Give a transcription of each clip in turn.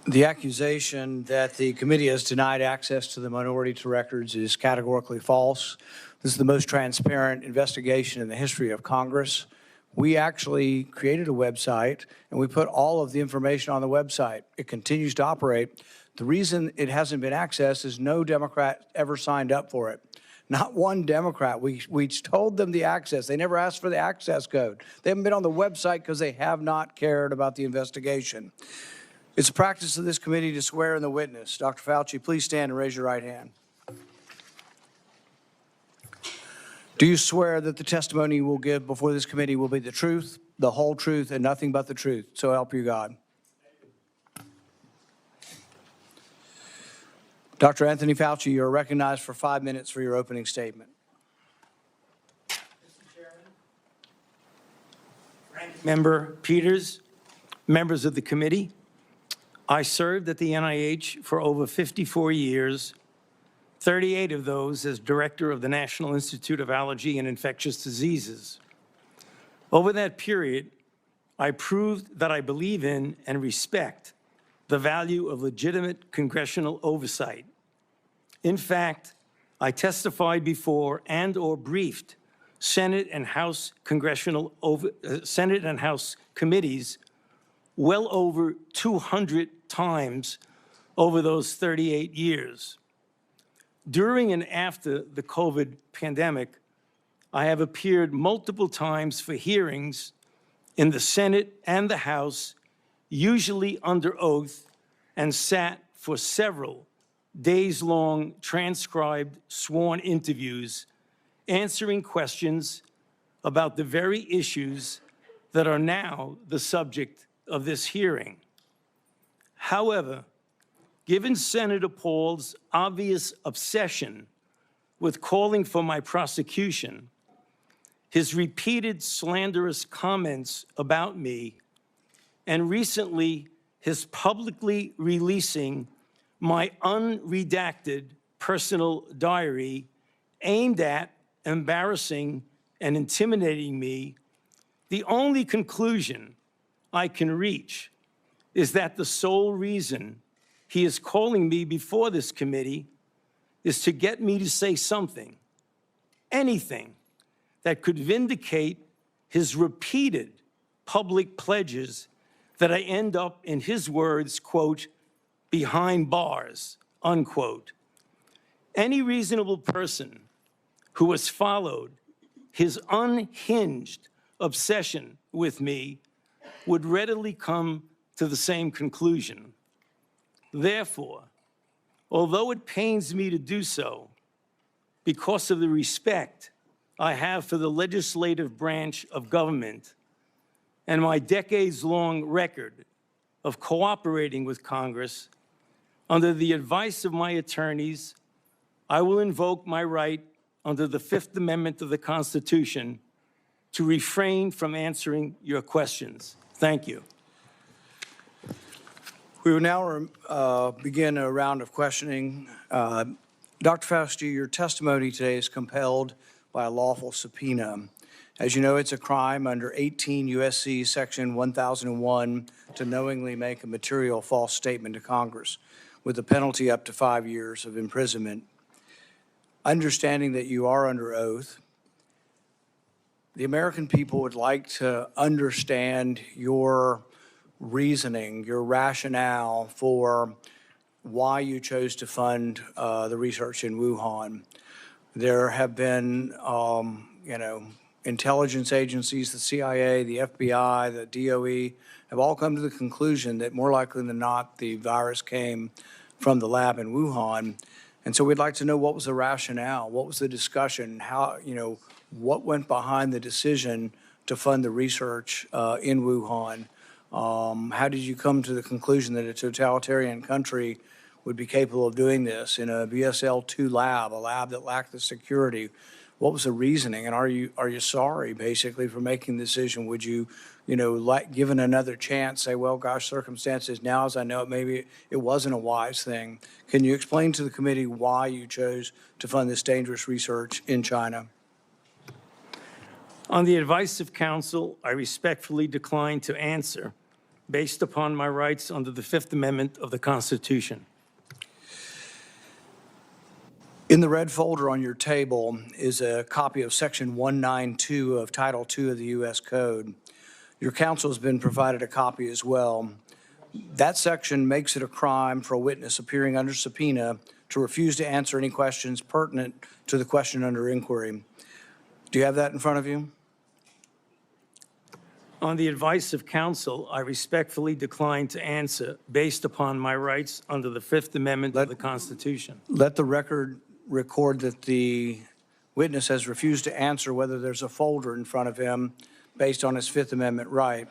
The accusation that the committee has denied access to the minority records is categorically false. This is the most transparent investigation in the history of Congress. We actually created a website, and we put all of the information on the website. It continues to operate. The reason it hasn't been accessed is no Democrat ever signed up for it. Not one Democrat. We told them the access. They never asked for the access code. They haven't been on the website because they have not cared about the investigation. It's a practice of this committee to swear in the witness. Dr. Fauci, please stand and raise your right hand. Do you swear that the testimony you will give before this committee will be the truth, the whole truth, and nothing but the truth? So help you God. Dr. Anthony Fauci, you are recognized for 5 minutes for your opening statement. Mr. Chairman, Ranking Member Peters, members of the committee, I served at the NIH for over 54 years, 38 of those as director of the National Institute of Virology and Infectious Diseases. Over that period, I proved that I believe in and respect the value of legitimate congressional oversight. In fact, I testified before and/or briefed Senate and House committees well over 200 times over those 38 years. During and after the COVID pandemic, I have appeared multiple times for hearings in the Senate and the House, usually under oath, and sat for several days-long transcribed sworn interviews, answering questions about the very issues that are now the subject of this hearing. However, given Senator Paul's obvious obsession with calling for my prosecution, his repeated slanderous comments about me, and recently his publicly releasing my unredacted personal diary aimed at embarrassing and intimidating me, the only conclusion I can reach is that the sole reason he is calling me before this committee is to get me to say something, anything, that could vindicate his repeated public pledges that I end up, in his words, quote, behind bars, unquote. Any reasonable person who has followed his unhinged obsession with me would readily come to the same conclusion. Therefore, although it pains me to do so, because of the respect I have for the legislative branch of government and my decades-long record of cooperating with Congress, under the advice of my attorneys, I will invoke my right under the Fifth Amendment of the Constitution to refrain from answering your questions. Thank you. We will now begin a round of questioning. Dr. Fauci, your testimony today is compelled by a lawful subpoena. As you know, it's a crime under 18 U.S.C. Section 1001 to knowingly make a material false statement to Congress, with a penalty up to 5 years of imprisonment. Understanding that you are under oath, the American people would like to understand your reasoning, your rationale for why you chose to fund the research in Wuhan. There have been, intelligence agencies, the CIA, the FBI, the DOE, have all come to the conclusion that more likely than not, the virus came from the lab in Wuhan. And so we'd like to know, what was the rationale? What was the discussion? How, what went behind the decision to fund the research in Wuhan? How did you come to the conclusion that a totalitarian country would be capable of doing this in a BSL-2 lab, a lab that lacked the security? What was the reasoning? And are you sorry, basically, for making the decision? Would you, given another chance, say, well, gosh, circumstances now, as I know it, maybe it wasn't a wise thing. Can you explain to the committee why you chose to fund this dangerous research in China? On the advice of counsel, I respectfully decline to answer based upon my rights under the Fifth Amendment of the Constitution. In the red folder on your table is a copy of Section 192 of Title II of the U.S. Code. Your counsel has been provided a copy as well. That section makes it a crime for a witness appearing under subpoena to refuse to answer any questions pertinent to the question under inquiry. Do you have that in front of you? On the advice of counsel, I respectfully decline to answer based upon my rights under the Fifth Amendment of the Constitution. Let the record record that the witness has refused to answer whether there's a folder in front of him based on his Fifth Amendment right.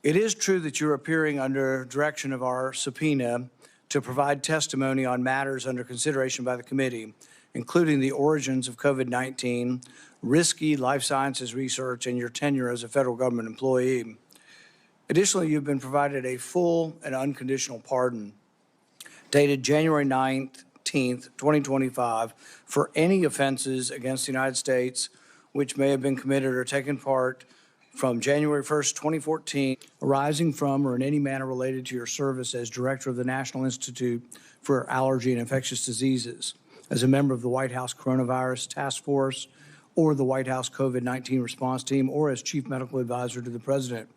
It is true that you're appearing under direction of our subpoena to provide testimony on matters under consideration by the committee, including the origins of COVID-19, risky life sciences research, and your tenure as a federal government employee. Additionally, you've been provided a full and unconditional pardon dated January 19th, 2025, for any offenses against the United States which may have been committed or taken part from January 1st, 2014, arising from or in any manner related to your service as director of the National Institute for Allergy and Infectious Diseases, as a member of the White House Coronavirus Task Force or the White House COVID-19 response team, or as chief medical advisor to the president.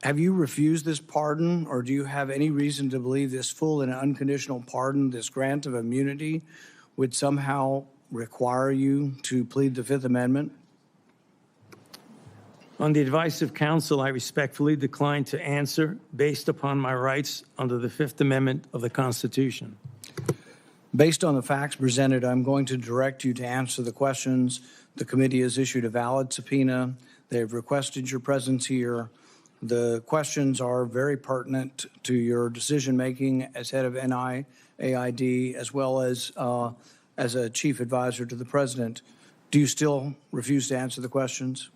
Have you refused this pardon, or do you have any reason to believe this full and unconditional pardon, this grant of immunity, would somehow require you to plead the Fifth Amendment? On the advice of counsel, I respectfully decline to answer based upon my rights under the Fifth Amendment of the Constitution. Based on the facts presented, I'm going to direct you to answer the questions. The committee has issued a valid subpoena. They have requested your presence here. The questions are very pertinent to your decision-making as head of NIAID, as well as a chief advisor to the president. Do you still refuse to answer the questions?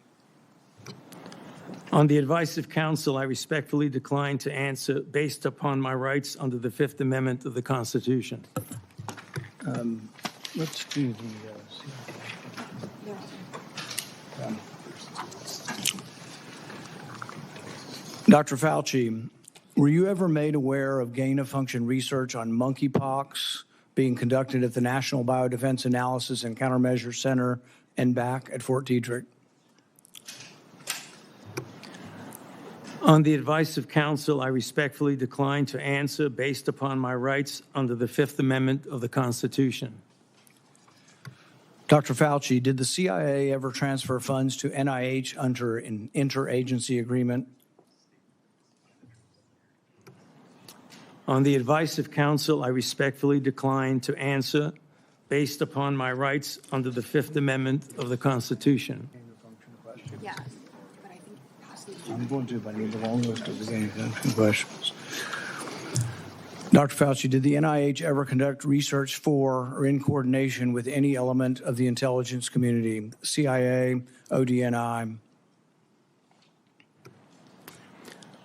On the advice of counsel, I respectfully decline to answer based upon my rights under the Fifth Amendment of the Constitution. Let's do the Dr. Fauci, were you ever made aware of gain-of-function research on monkeypox being conducted at the National Biodefense Analysis and Countermeasures Center, NBAC, at Fort Detrick? On the advice of counsel, I respectfully decline to answer based upon my rights under the Fifth Amendment of the Constitution. Dr. Fauci, did the CIA ever transfer funds to NIH under an interagency agreement? On the advice of counsel, I respectfully decline to answer based upon my rights under the Fifth Amendment of the Constitution. Yeah, but I think possibly. I'm going to, but I need the long list of the gain-of-function questions. Dr. Fauci, did the NIH ever conduct research for or in coordination with any element of the intelligence community, CIA, ODNI?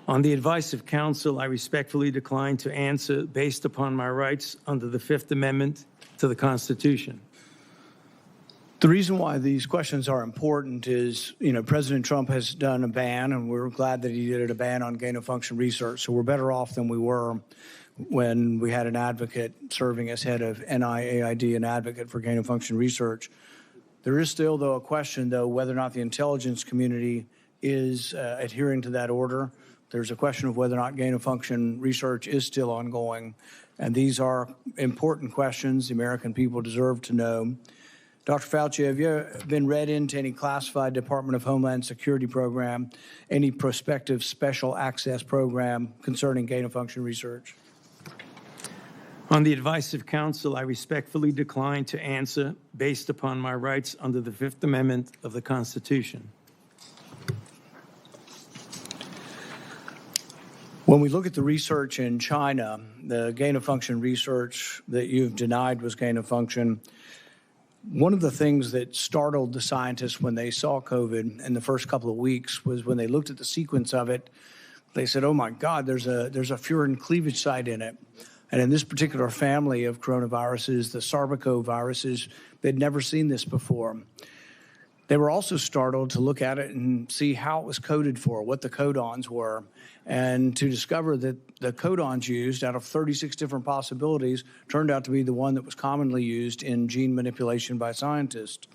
On the advice of counsel, I respectfully decline to answer based upon my rights under the Fifth Amendment to the Constitution. The reason why these questions are important is, President Trump has done a ban, and we're glad that he did a ban on gain-of-function research. So we're better off than we were when we had an advocate serving as head of NIAID, an advocate for gain-of-function research. There is still, though, a question, though, whether or not the intelligence community is adhering to that order. There's a question of whether or not gain-of-function research is still ongoing. And these are important questions the American people deserve to know. Dr. Fauci, have you been read into any classified Department of Homeland Security program, any prospective special access program concerning gain-of-function research? On the advice of counsel, I respectfully decline to answer based upon my rights under the Fifth Amendment of the Constitution. When we look at the research in China, the gain-of-function research that you've denied was gain-of-function, one of the things that startled the scientists when they saw COVID in the first couple of weeks was when they looked at the sequence of it, they said, oh my God, there's a furin cleavage site in it. And in this particular family of coronaviruses, the Sarbeco viruses, they'd never seen this before. They were also startled to look at it and see how it was coded for, what the codons were, and to discover that the codons used out of 36 different possibilities turned out to be the one that was commonly used in gene manipulation by scientists.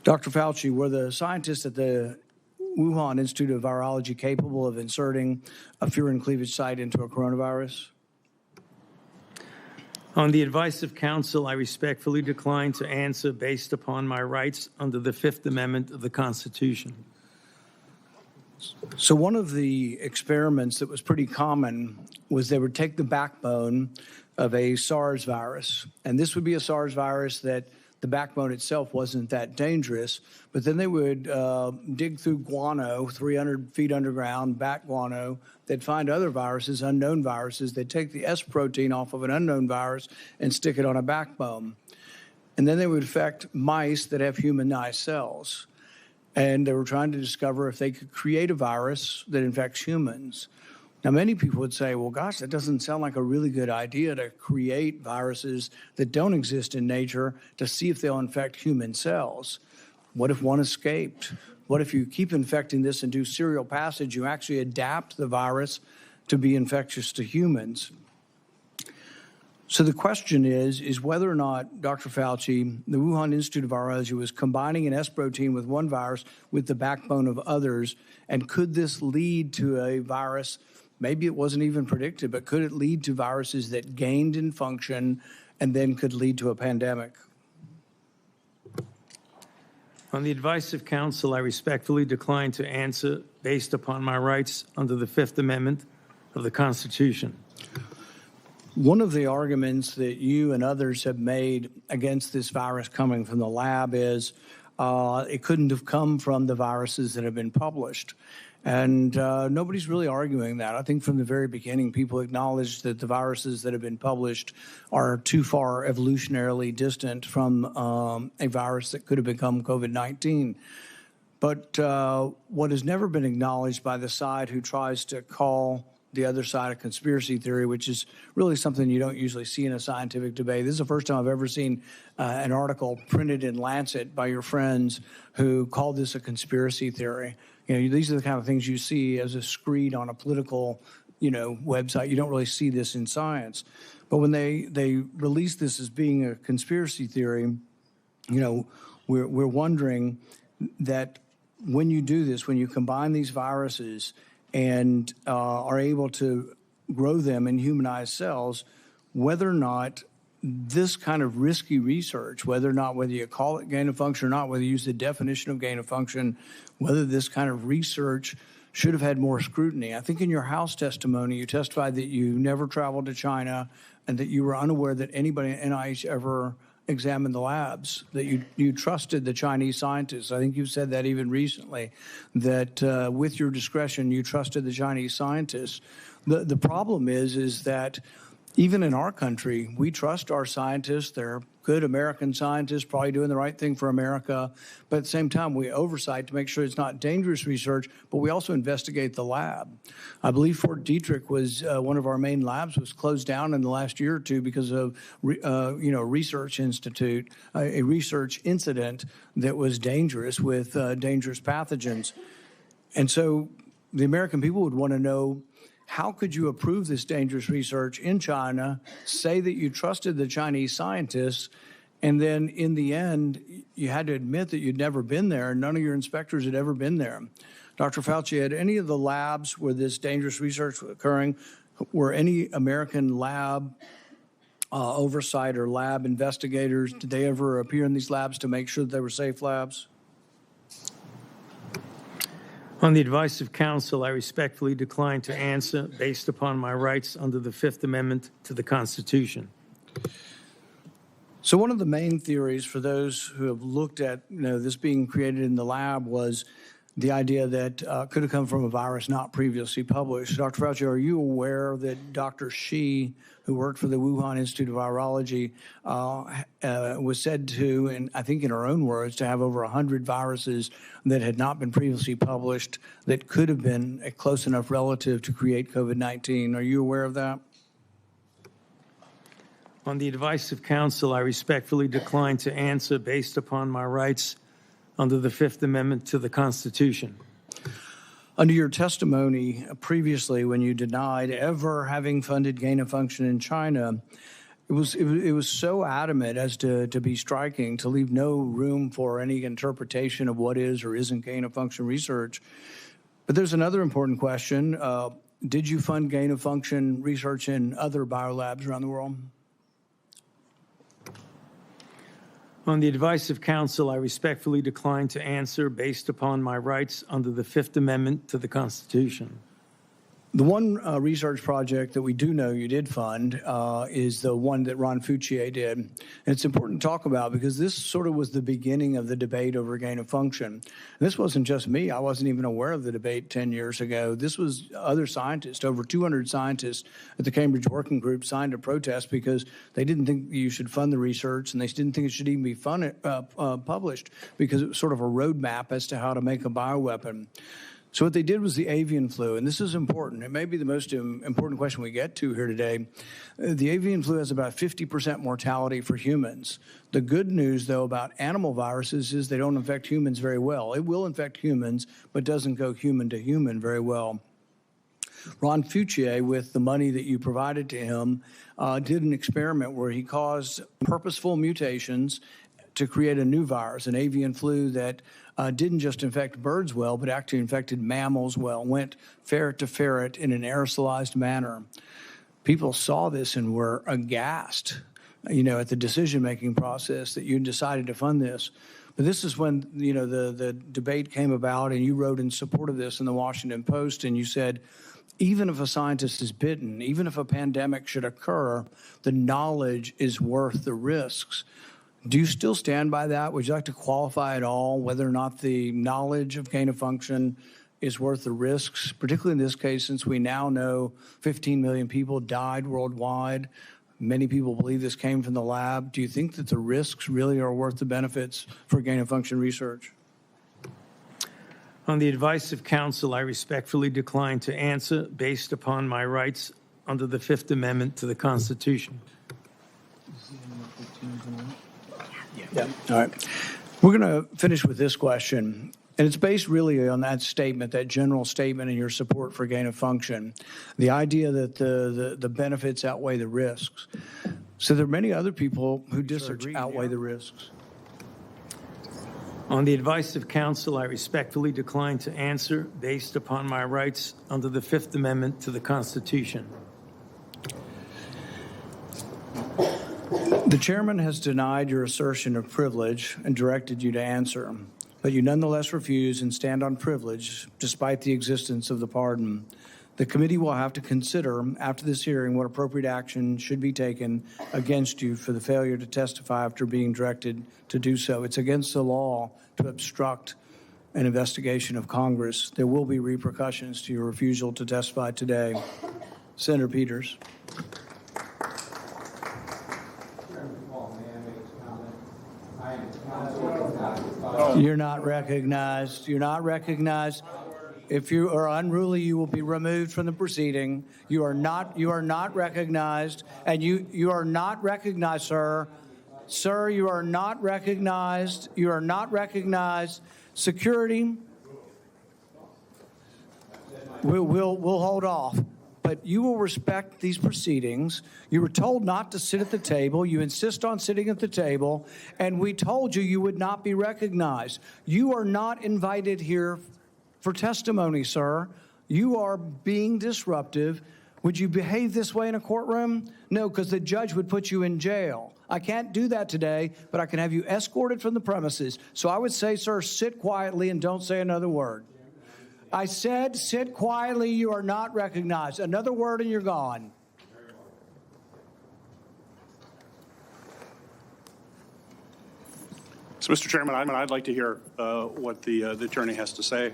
Dr. Fauci, were the scientists at the Wuhan Institute of Virology capable of inserting a furin cleavage site into a coronavirus? On the advice of counsel, I respectfully decline to answer based upon my rights under the Fifth Amendment of the Constitution. So one of the experiments that was pretty common was they would take the backbone of a SARS virus, and this would be a SARS virus that the backbone itself wasn't that dangerous, but then they would dig through guano, 300 feet underground, bat guano. They'd find other viruses, unknown viruses. They'd take the S protein off of an unknown virus and stick it on a backbone. And then they would infect mice that have humanized cells. And they were trying to discover if they could create a virus that infects humans. Now, many people would say, well, gosh, that doesn't sound like a really good idea to create viruses that don't exist in nature to see if they'll infect human cells. What if one escaped? What if you keep infecting this and do serial passage, you actually adapt the virus to be infectious to humans? So the question is whether or not Dr. Fauci, the Wuhan Institute of Virology, was combining an S protein with one virus with the backbone of others, and could this lead to a virus? Maybe it wasn't even predicted, but could it lead to viruses that gained in function and then could lead to a pandemic? On the advice of counsel, I respectfully decline to answer based upon my rights under the Fifth Amendment of the Constitution. One of the arguments that you and others have made against this virus coming from the lab is it couldn't have come from the viruses that have been published. And nobody's really arguing that. I think from the very beginning, people acknowledged that the viruses that have been published are too far evolutionarily distant from a virus that could have become COVID-19. But what has never been acknowledged by the side who tries to call the other side a conspiracy theory, which is really something you don't usually see in a scientific debate. This is the first time I've ever seen an article printed in Lancet by your friends who called this a conspiracy theory. You know, these are the kind of things you see as a screed on a political, website. You don't really see this in science. But when they release this as being a conspiracy theory, we're wondering that when you do this, when you combine these viruses and are able to grow them in humanized cells, whether or not this kind of risky research, whether you call it gain of function or not, whether you use the definition of gain of function, whether this kind of research should have had more scrutiny. I think in your House testimony, you testified that you never traveled to China and that you were unaware that anybody at NIH ever examined the labs, that you trusted the Chinese scientists. I think you've said that even recently, that with your discretion, you trusted the Chinese scientists. The problem is that even in our country, we trust our scientists. They're good American scientists, probably doing the right thing for America. But at the same time, we oversight to make sure it's not dangerous research, but we also investigate the lab. I believe Fort Detrick was one of our main labs, was closed down in the last year or two because of, research institute, a research incident that was dangerous with dangerous pathogens. And so the American people would want to know, how could you approve this dangerous research in China, say that you trusted the Chinese scientists, and then in the end, you had to admit that you'd never been there, and none of your inspectors had ever been there? Dr. Fauci, had any of the labs where this dangerous research was occurring, were any American lab oversight or lab investigators, did they ever appear in these labs to make sure that they were safe labs? On the advice of counsel, I respectfully decline to answer based upon my rights under the Fifth Amendment to the Constitution. So one of the main theories for those who have looked at this being created in the lab was the idea that could have come from a virus not previously published. Dr. Fauci, are you aware that Dr. Shi, who worked for the Wuhan Institute of Virology, was said to, and I think in her own words, to have over 100 viruses that had not been previously published that could have been a close enough relative to create COVID-19? Are you aware of that? On the advice of counsel, I respectfully decline to answer based upon my rights under the Fifth Amendment to the Constitution. Under your testimony previously, when you denied ever having funded gain of function in China, it was so adamant as to be striking, to leave no room for any interpretation of what is or isn't gain of function research. But there's another important question. Did you fund gain of function research in other biolabs around the world? On the advice of counsel, I respectfully decline to answer based upon my rights under the Fifth Amendment to the Constitution. The one research project that we do know you did fund is the one that Ron Fauci did. And it's important to talk about because this sort of was the beginning of the debate over gain of function. And this wasn't just me. I wasn't even aware of the debate 10 years ago. This was other scientists. Over 200 scientists at the Cambridge Working Group signed a protest because they didn't think you should fund the research, and they didn't think it should even be published because it was sort of a roadmap as to how to make a bioweapon. So what they did was the avian flu, and this is important. It may be the most important question we get to here today. The avian flu has about 50% mortality for humans. The good news, though, about animal viruses is they don't infect humans very well. It will infect humans, but doesn't go human to human very well. Ron Fauci, with the money that you provided to him, did an experiment where he caused purposeful mutations to create a new virus, an avian flu that didn't just infect birds well, but actually infected mammals well, went ferret to ferret in an aerosolized manner. People saw this and were aghast, at the decision-making process that you decided to fund this. But this is when, the debate came about, and you wrote in support of this in the Washington Post, and you said, even if a scientist is bitten, even if a pandemic should occur, the knowledge is worth the risks. Do you still stand by that? Would you like to qualify at all whether or not the knowledge of gain of function is worth the risks, particularly in this case, since we now know 15 million people died worldwide? Many people believe this came from the lab. Do you think that the risks really are worth the benefits for gain of function research? On the advice of counsel, I respectfully decline to answer based upon my rights under the Fifth Amendment to the Constitution. Yeah. All right. We're going to finish with this question, and it's based really on that statement, that general statement in your support for gain of function, the idea that the benefits outweigh the risks. So there are many other people who disagree, outweigh the risks. On the advice of counsel, I respectfully decline to answer based upon my rights under the Fifth Amendment to the Constitution. The chairman has denied your assertion of privilege and directed you to answer, but you nonetheless refuse and stand on privilege despite the existence of the pardon. The committee will have to consider after this hearing what appropriate action should be taken against you for the failure to testify after being directed to do so. It's against the law to obstruct an investigation of Congress. There will be repercussions to your refusal to testify today. Senator Peters. You're not recognized. You're not recognized. If you are unruly, you will be removed from the proceeding. You are not recognized, and you are not recognized, sir. Sir, you are not recognized. You are not recognized. Security, we'll hold off. But you will respect these proceedings. You were told not to sit at the table. You insist on sitting at the table. And we told you you would not be recognized. You are not invited here for testimony, sir. You are being disruptive. Would you behave this way in a courtroom? No, because the judge would put you in jail. I can't do that today, but I can have you escorted from the premises. So I would say, sir, sit quietly and don't say another word. I said, sit quietly, you are not recognized. Another word and you're gone. So, Mr. Chairman, I'd like to hear what the attorney has to say.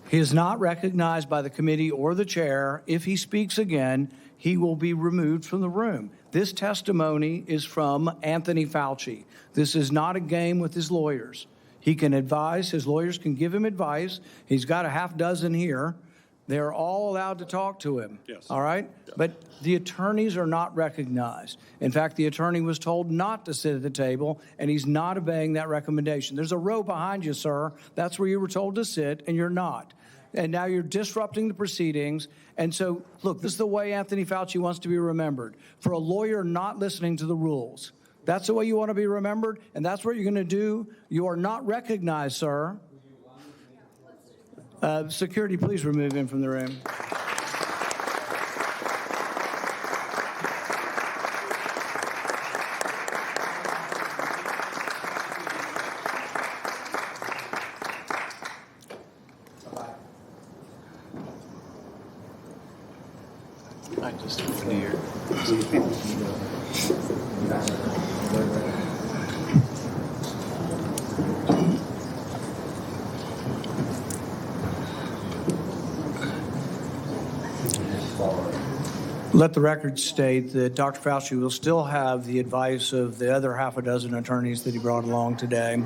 He is not recognized by the committee or the chair. If he speaks again, he will be removed from the room. This testimony is from Anthony Fauci. This is not a game with his lawyers. He can advise, his lawyers can give him advice. He's got a half dozen here. They're all allowed to talk to him. Yes. All right? But the attorneys are not recognized. In fact, the attorney was told not to sit at the table, and he's not obeying that recommendation. There's a row behind you, sir. That's where you were told to sit, and you're not. And now you're disrupting the proceedings. And so, look, this is the way Anthony Fauci wants to be remembered, for a lawyer not listening to the rules. That's the way you want to be remembered, and that's what you're going to do. You are not recognized, sir. Security, please remove him from the room. I just fear. Let the record state that Dr. Fauci will still have the advice of the other half a dozen attorneys that he brought along today.